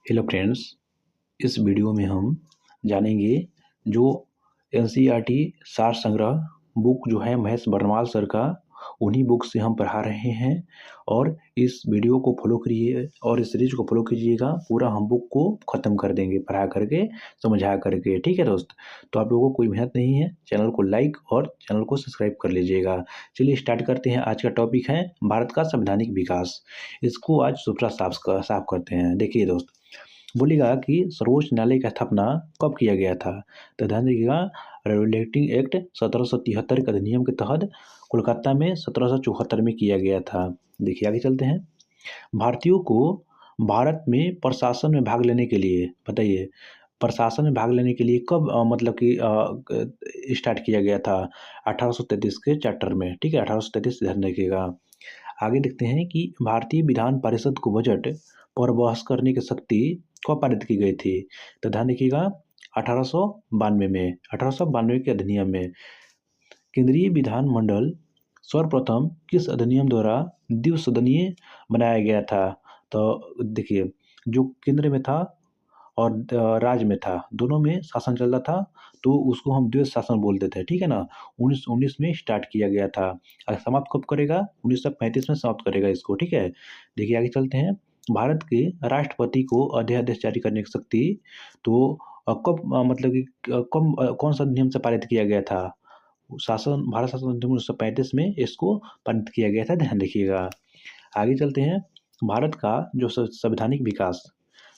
Hello friends, इस video में हम जानेंगे जो एनसीईआरटी सार संग्रह बुक जो है महेश बर्नवाल सर का, उन्हीं बुक से हम पढ़ा रहे हैं। और इस वीडियो को फॉलो करिए और इस सीरीज को फॉलो कीजिएगा। पूरा हम बुक को ख़त्म कर देंगे पढ़ा करके, समझा करके। ठीक है दोस्त, तो आप लोगों को कोई मेहनत नहीं है, चैनल को लाइक और चैनल को सब्सक्राइब कर लीजिएगा। चलिए स्टार्ट करते हैं। आज का टॉपिक है भारत का संवैधानिक विकास। इसको आज सुथरा साफ करते हैं। देखिए दोस्त, बोलेगा कि सर्वोच्च न्यायालय की स्थापना कब किया गया था। तो ध्यान रखिएगा, रेगुलेटिंग एक्ट 1773 के अधिनियम के तहत कोलकाता में 1774 में किया गया था। देखिए आगे चलते हैं। भारतीयों को भारत में प्रशासन में भाग लेने के लिए, बताइए प्रशासन में भाग लेने के लिए कब मतलब कि स्टार्ट किया गया था। 1833 के चार्टर में। ठीक है, 1833 ध्यान रखिएगा। आगे देखते हैं कि भारतीय विधान परिषद को बजट पर बहस करने की शक्ति कब पारित की गई थी। तो ध्यान रखिएगा, 1892 में, 1892 के अधिनियम में। केंद्रीय विधानमंडल सर्वप्रथम किस अधिनियम द्वारा द्विसदनीय बनाया गया था। तो देखिए, जो केंद्र में था और राज्य में था, दोनों में शासन चलता था, तो उसको हम द्वैत शासन बोलते थे। ठीक है ना। 1919 में स्टार्ट किया गया था। और समाप्त कब करेगा, 1935 में समाप्त करेगा इसको। ठीक है, देखिए आगे चलते हैं। भारत के राष्ट्रपति को अध्यादेश जारी करने की शक्ति तो कब मतलब कि कौन सा नियम से पारित किया गया था। भारत शासन अधिनियम 1935 में इसको पारित किया गया था। ध्यान रखिएगा। आगे चलते हैं। भारत का जो संवैधानिक विकास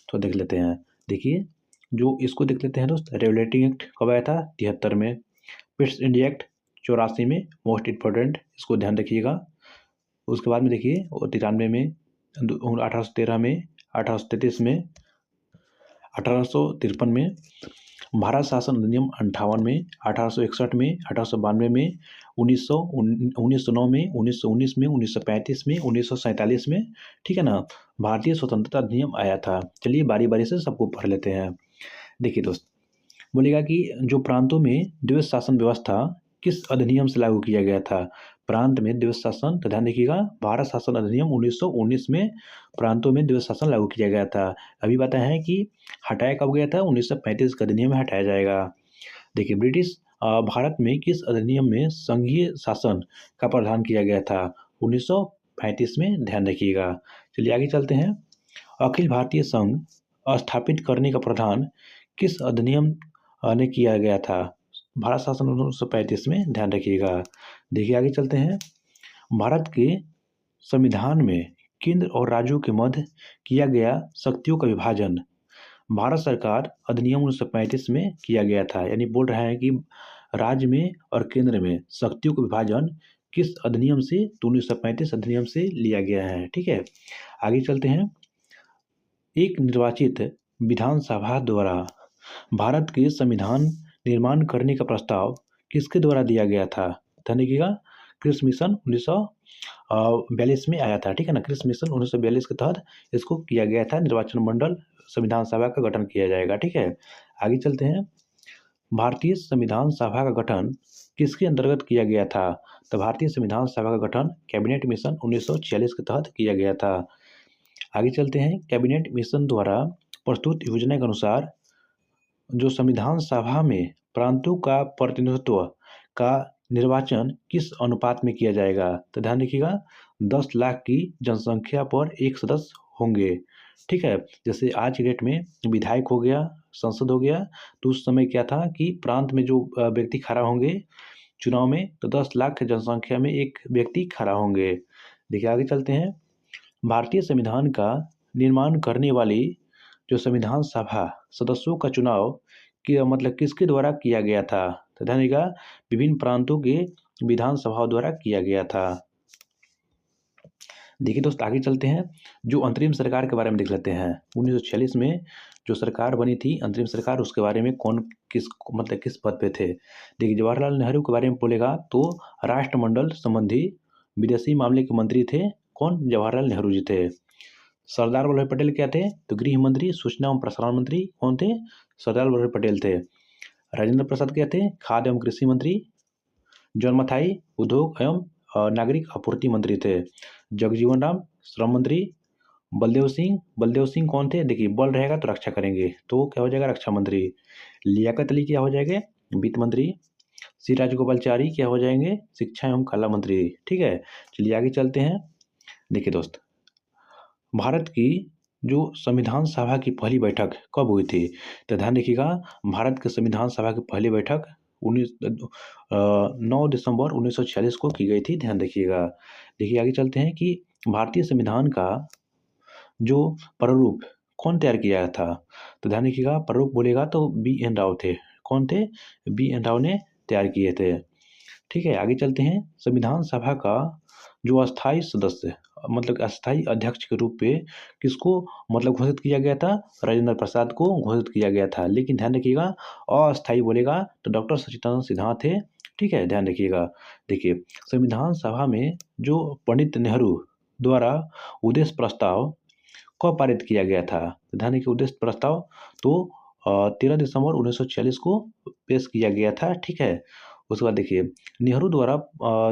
तो देख लेते हैं। देखिए, जो इसको देख लेते हैं दोस्त। रेगुलेटिंग एक्ट कब आया था, 73 में। पिट्स इंडिया एक्ट 84 में, मोस्ट इम्पोर्टेंट, इसको ध्यान रखिएगा। उसके बाद में देखिए 93 में, 1813 में, 1833 में, 1853 में, भारत शासन अधिनियम 58 में, 1861 में, 1892 में, 1909 में, 1919 में, 1935 में, 1947 में। ठीक है ना। भारतीय स्वतंत्रता अधिनियम आया था। चलिए बारी बारी से सबको पढ़ लेते हैं। देखिए दोस्त, बोलेगा कि जो प्रांतों में द्वैत शासन व्यवस्था किस अधिनियम से लागू किया गया था। प्रांत में द्वैत शासन, तो ध्यान रखिएगा, भारत शासन अधिनियम 1919 में प्रांतों में द्वैत शासन लागू किया गया था। अभी बताया है कि हटाया कब गया था, 1935 के अधिनियम में हटाया जाएगा। देखिए, ब्रिटिश भारत में किस अधिनियम में संघीय शासन का प्रावधान किया गया था, 1935 में। ध्यान रखिएगा। चलिए आगे चलते हैं। अखिल भारतीय संघ स्थापित करने का प्रावधान किस अधिनियम ने किया गया था, भारत शासन 1935 में। ध्यान रखिएगा। देखिए आगे चलते हैं। भारत के संविधान में केंद्र और राज्यों के मध्य किया गया शक्तियों का विभाजन भारत सरकार अधिनियम 1935 में किया गया था। यानी बोल रहा है कि राज्य में और केंद्र में शक्तियों का विभाजन किस अधिनियम से, तो 1935 अधिनियम से लिया गया है। ठीक है, आगे चलते हैं। एक निर्वाचित विधानसभा द्वारा भारत के संविधान निर्माण करने का प्रस्ताव किसके द्वारा दिया गया था। ध्यान रखिएगा, क्रिस मिशन 1942 में आया था। ठीक है ना। क्रिस मिशन 1942 के तहत इसको किया गया था। निर्वाचन मंडल संविधान सभा का गठन किया जाएगा। ठीक है, आगे चलते हैं। भारतीय संविधान सभा का गठन किसके अंतर्गत किया गया था। तो भारतीय संविधान सभा का गठन कैबिनेट मिशन 1946 के तहत किया गया था। आगे चलते हैं। कैबिनेट मिशन द्वारा प्रस्तुत योजना के अनुसार जो संविधान सभा में प्रांतों का प्रतिनिधित्व का निर्वाचन किस अनुपात में किया जाएगा। तो ध्यान रखिएगा, 10 लाख की जनसंख्या पर एक सदस्य होंगे। ठीक है, जैसे आज की डेट में विधायक हो गया, संसद हो गया, तो उस समय क्या था कि प्रांत में जो व्यक्ति खड़ा होंगे चुनाव में, तो 10 लाख जनसंख्या में एक व्यक्ति खड़ा होंगे। देखिए आगे चलते हैं। भारतीय संविधान का निर्माण करने वाली जो संविधान सभा सदस्यों का चुनाव कि मतलब किसके द्वारा किया गया था। तो ध्यान रखिएगा, विभिन्न प्रांतों के विधानसभाओं द्वारा किया गया था। देखिए दोस्त, आगे चलते हैं। जो अंतरिम सरकार के बारे में देख लेते हैं। 1946 में जो सरकार बनी थी अंतरिम सरकार, उसके बारे में कौन किस पद पे थे। देखिए, जवाहरलाल नेहरू के बारे में बोलेगा तो राष्ट्रमंडल संबंधी विदेशी मामले के मंत्री थे। कौन, जवाहरलाल नेहरू जी थे। सरदार वल्लभ पटेल क्या थे, तो गृह मंत्री, सूचना एवं प्रसारण मंत्री कौन थे, सरदार वल्लभ पटेल थे। राजेंद्र प्रसाद क्या थे, खाद्य एवं कृषि मंत्री। जॉन मथाई उद्योग एवं नागरिक आपूर्ति मंत्री थे। जगजीवन राम श्रम मंत्री। बलदेव सिंह कौन थे? देखिए, बल रहेगा तो रक्षा करेंगे, तो क्या हो जाएगा? रक्षा मंत्री। लियाकत अली क्या हो जाएंगे? वित्त मंत्री। सी राजगोपालचारी क्या हो जाएंगे? शिक्षा एवं कला मंत्री। ठीक है, चलिए आगे चलते हैं। देखिए दोस्त, भारत की जो संविधान सभा की पहली बैठक कब हुई थी? तो ध्यान रखिएगा, भारत के संविधान सभा की पहली बैठक 9 दिसंबर 1946 को की गई थी। ध्यान रखिएगा। देखिए आगे चलते हैं कि भारतीय संविधान का जो प्रारूप कौन तैयार किया था? तो ध्यान रखिएगा, प्रारूप बोलेगा तो बी एन राव थे। कौन थे? बी एन राव ने तैयार किए थे। ठीक है, आगे चलते हैं। संविधान सभा का जो अस्थाई सदस्य मतलब अस्थाई अध्यक्ष के रूप में किसको मतलब घोषित किया गया था? राजेंद्र प्रसाद को घोषित किया गया था। लेकिन ध्यान रखिएगा, अस्थाई बोलेगा तो डॉक्टर सच्चिदानंद सिन्हा थे। ठीक है, ध्यान रखिएगा। देखिए, संविधान सभा में जो पंडित नेहरू द्वारा उद्देश्य प्रस्ताव कब पारित किया गया था? तो ध्यान रखिए, उद्देश्य प्रस्ताव तो 13 दिसंबर 1946 को पेश किया गया था। ठीक है, उसके बाद देखिए, नेहरू द्वारा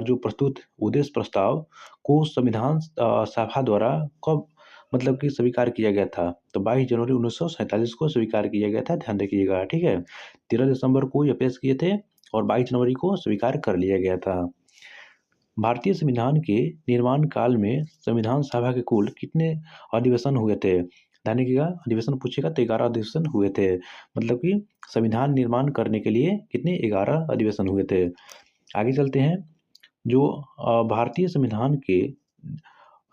जो प्रस्तुत उद्देश्य प्रस्ताव को संविधान सभा द्वारा कब मतलब कि स्वीकार किया गया था? तो 22 जनवरी 1947 को स्वीकार किया गया था। ध्यान रखिएगा। ठीक है, 13 दिसंबर को ये पेश किए थे और 22 जनवरी को स्वीकार कर लिया गया था। भारतीय संविधान के निर्माण काल में संविधान सभा के कुल कितने अधिवेशन हुए थे? ध्यान रखिएगा, अधिवेशन पूछेगा तो 11 अधिवेशन हुए थे। मतलब कि संविधान निर्माण करने के लिए कितने? 11 अधिवेशन हुए थे। आगे चलते हैं। जो भारतीय संविधान के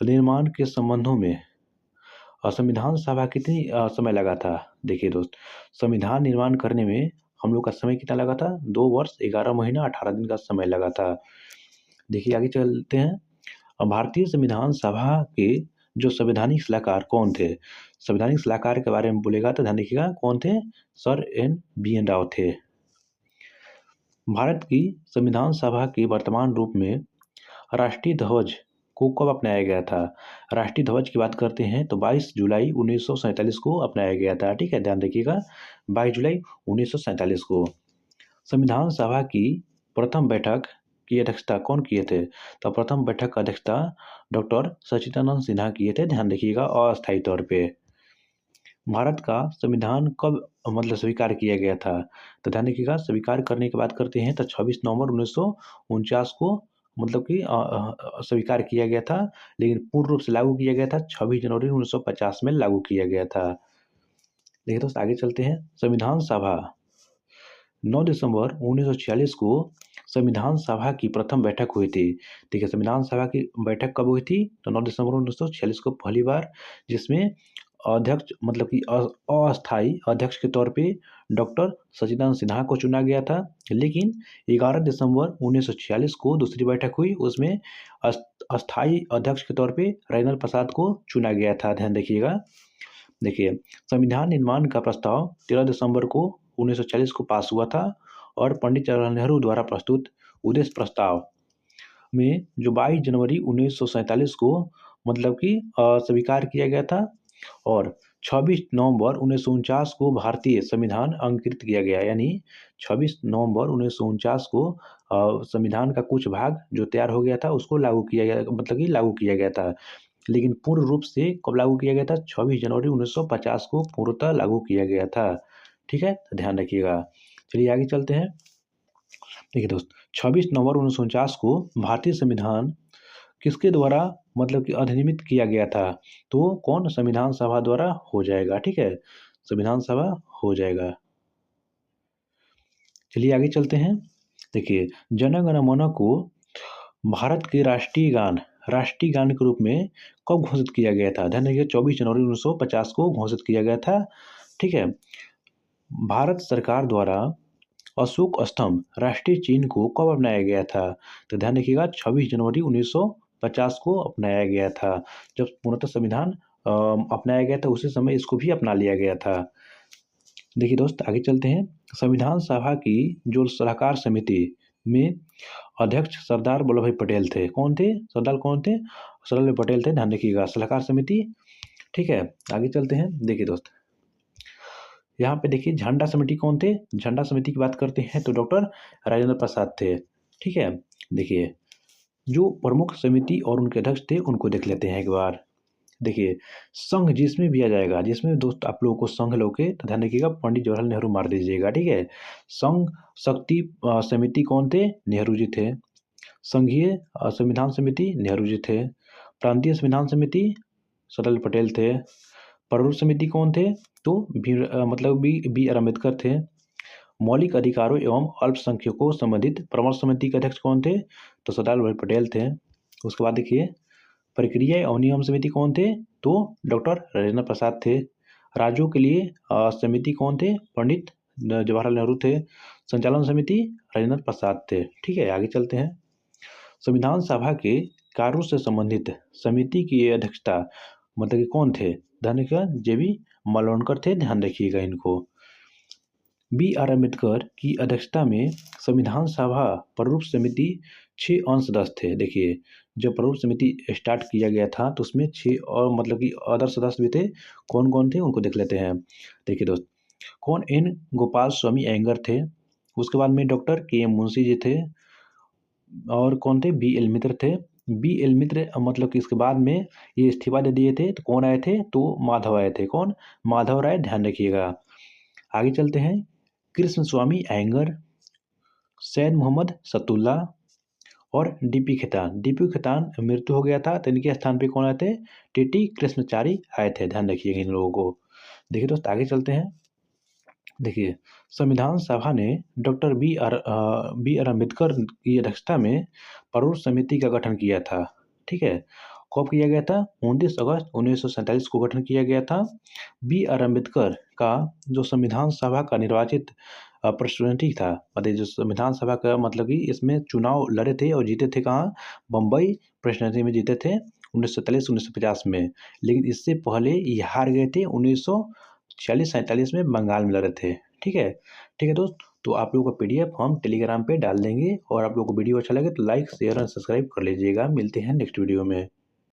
निर्माण के संबंधों में संविधान सभा कितनी समय लगा था? देखिए दोस्त, संविधान निर्माण करने में हम लोग का समय कितना लगा था? 2 वर्ष 11 महीना 18 दिन का समय लगा था। देखिए आगे चलते हैं। भारतीय संविधान सभा के जो संवैधानिक सलाहकार कौन थे? संवैधानिक सलाहकार के बारे में बोलेगा तो ध्यान रखिएगा, कौन थे? सर बी एन राव थे। भारत की संविधान सभा के वर्तमान रूप में राष्ट्रीय ध्वज को कब अपनाया गया था? राष्ट्रीय ध्वज की बात करते हैं तो 22 जुलाई 1947 को अपनाया गया था। ठीक है, ध्यान रखिएगा, 22 जुलाई 1947 को। संविधान सभा की प्रथम बैठक की अध्यक्षता कौन किए थे? तो प्रथम बैठक का अध्यक्षता डॉक्टर सच्चिदानंद सिन्हा किए थे। ध्यान रखिएगा, अस्थायी तौर पे। भारत का संविधान कब मतलब स्वीकार किया गया था? तो ध्यान रखिएगा, स्वीकार करने की बात करते हैं तो 26 नवंबर 1949 को मतलब कि स्वीकार किया गया था। लेकिन पूर्ण रूप से लागू किया गया था 26 जनवरी 1950 में लागू किया गया था। देखिए दोस्त, आगे चलते हैं। संविधान सभा 9 दिसंबर 1946 को संविधान सभा की प्रथम बैठक हुई थी। ठीक है, संविधान सभा की बैठक कब हुई थी? तो 9 दिसंबर 1946 को पहली बार, जिसमें अध्यक्ष मतलब कि अस्थायी अध्यक्ष के तौर पे डॉक्टर सच्चिदानंद सिन्हा को चुना गया था। लेकिन 11 दिसंबर 1946 को दूसरी बैठक हुई, उसमें अस्थायी अध्यक्ष के तौर पे राजेंद्र प्रसाद को चुना गया था। ध्यान रखिएगा। देखिए, संविधान निर्माण का प्रस्ताव 13 दिसंबर को 1940 को पास हुआ था और पंडित जवाहरलाल नेहरू द्वारा प्रस्तुत उद्देश्य प्रस्ताव में जो 22 जनवरी 1947 को मतलब कि स्वीकार किया गया था और 26 नवंबर 1949 को भारतीय संविधान अंकित किया गया। यानी 26 नवंबर 1949 को संविधान का कुछ भाग जो तैयार हो गया था उसको लागू किया गया, मतलब कि लागू किया गया था। लेकिन पूर्ण रूप से कब लागू किया गया था? 26 जनवरी 1950 को पूर्णतः लागू किया गया था। ठीक है, तो ध्यान रखिएगा। चलिए आगे चलते हैं। देखिए दोस्त, 26 नवंबर 1949 को भारतीय संविधान किसके द्वारा मतलब कि अधिनियमित किया गया था? तो कौन? संविधान सभा द्वारा हो जाएगा। ठीक है, संविधान सभा हो जाएगा। चलिए आगे चलते हैं। देखिए, जन गण मन को भारत के राष्ट्रीय गान के रूप में कब घोषित किया गया था? ध्यान रखिए, 24 जनवरी 1950 को घोषित किया गया था। ठीक है, भारत सरकार द्वारा अशोक स्तंभ राष्ट्रीय चिन्ह को कब अपनाया गया था? तो ध्यान रखिएगा, 26 जनवरी 1950 को अपनाया गया था। जब पूर्णतः संविधान अपनाया गया था उसी समय इसको भी अपना लिया गया था। देखिए दोस्त, आगे चलते हैं। संविधान सभा की जो सलाहकार समिति में अध्यक्ष सरदार वल्लभ भाई पटेल थे। कौन थे? सरदार कौन थे? सरदार वल्लभ भाई पटेल थे। ध्यान रखिएगा, सलाहकार समिति। ठीक है, आगे चलते हैं। देखिए दोस्त, यहाँ पे देखिए झंडा समिति कौन थे? झंडा समिति की बात करते हैं तो डॉक्टर राजेंद्र प्रसाद थे। ठीक है, देखिए जो प्रमुख समिति और उनके अध्यक्ष थे उनको देख लेते हैं एक बार। देखिए संघ जिसमें भी आ जाएगा, जिसमें दोस्त आप लोगों को संघ लोगे तो ध्यान रखिएगा पंडित जवाहरलाल नेहरू मार दीजिएगा, ठीक है। संघ शक्ति समिति कौन थे? नेहरू जी थे। संघीय संविधान समिति नेहरू जी थे। प्रांतीय संविधान समिति सरदार पटेल थे। प्रारूप समिति कौन थे? तो मतलब बी आर अम्बेडकर थे। मौलिक अधिकारों एवं अल्पसंख्यकों को संबंधित परामर्श समिति के अध्यक्ष कौन थे? तो सरदार वल्लभ पटेल थे। उसके बाद देखिए प्रक्रिया एवं नियम समिति कौन थे? तो डॉक्टर राजेंद्र प्रसाद थे। राज्यों के लिए समिति कौन थे? पंडित जवाहरलाल नेहरू थे। संचालन समिति राजेंद्र प्रसाद थे। ठीक है, आगे चलते हैं। संविधान सभा के कार्यों से संबंधित समिति की अध्यक्षता मतलब कि कौन थे? ध्यान रखिएगा, जे.बी. मालवणकर थे, ध्यान रखिएगा इनको। बी आर अम्बेडकर की अध्यक्षता में संविधान सभा प्रारूप समिति 6 अंश सदस्य थे। देखिए जब प्रारूप समिति स्टार्ट किया गया था तो उसमें 6 और मतलब कि अदर सदस्य भी थे। कौन कौन थे उनको देख लेते हैं। देखिए दोस्त, कौन? एन गोपाल स्वामी अयंगर थे। उसके बाद में डॉक्टर के एम मुंशी जी थे। और कौन थे? बी एल मित्र थे। बी एल मित्र मतलब कि इसके बाद में ये इस्तीफा दे दिए थे तो कौन आए थे? तो माधव आए थे। कौन? माधव राय, ध्यान रखिएगा। आगे चलते हैं। कृष्ण स्वामी अयंगर, सैयद मोहम्मद सतुल्ला और डीपी खेतान। डीपी खेतान मृत्यु हो गया था तो इनके स्थान पे कौन आए थे? टीटी कृष्णचारी आए थे, ध्यान रखिएगा इन लोगों को। देखिए दोस्त आगे चलते हैं। देखिए संविधान सभा ने डॉक्टर बी आर अम्बेडकर की अध्यक्षता में प्रारूप समिति का गठन किया था। ठीक है, कब किया गया था? 29 अगस्त 1947 को गठन किया गया था। बी आर अम्बेडकर का जो संविधान सभा का निर्वाचित प्रतिनिधि था, मतलब जो संविधान सभा का मतलब कि इसमें चुनाव लड़े थे और जीते थे कहाँ? बम्बई प्रेसिडेंसी में जीते थे 1947 में। लेकिन इससे पहले ये हार गए थे 1946-47 में बंगाल में लड़े थे। ठीक है, ठीक है दोस्त। तो आप लोगों का पीडीएफ हम टेलीग्राम पे डाल देंगे और आप लोगों को वीडियो अच्छा लगे तो लाइक शेयर और सब्सक्राइब कर लीजिएगा। मिलते हैं नेक्स्ट वीडियो में।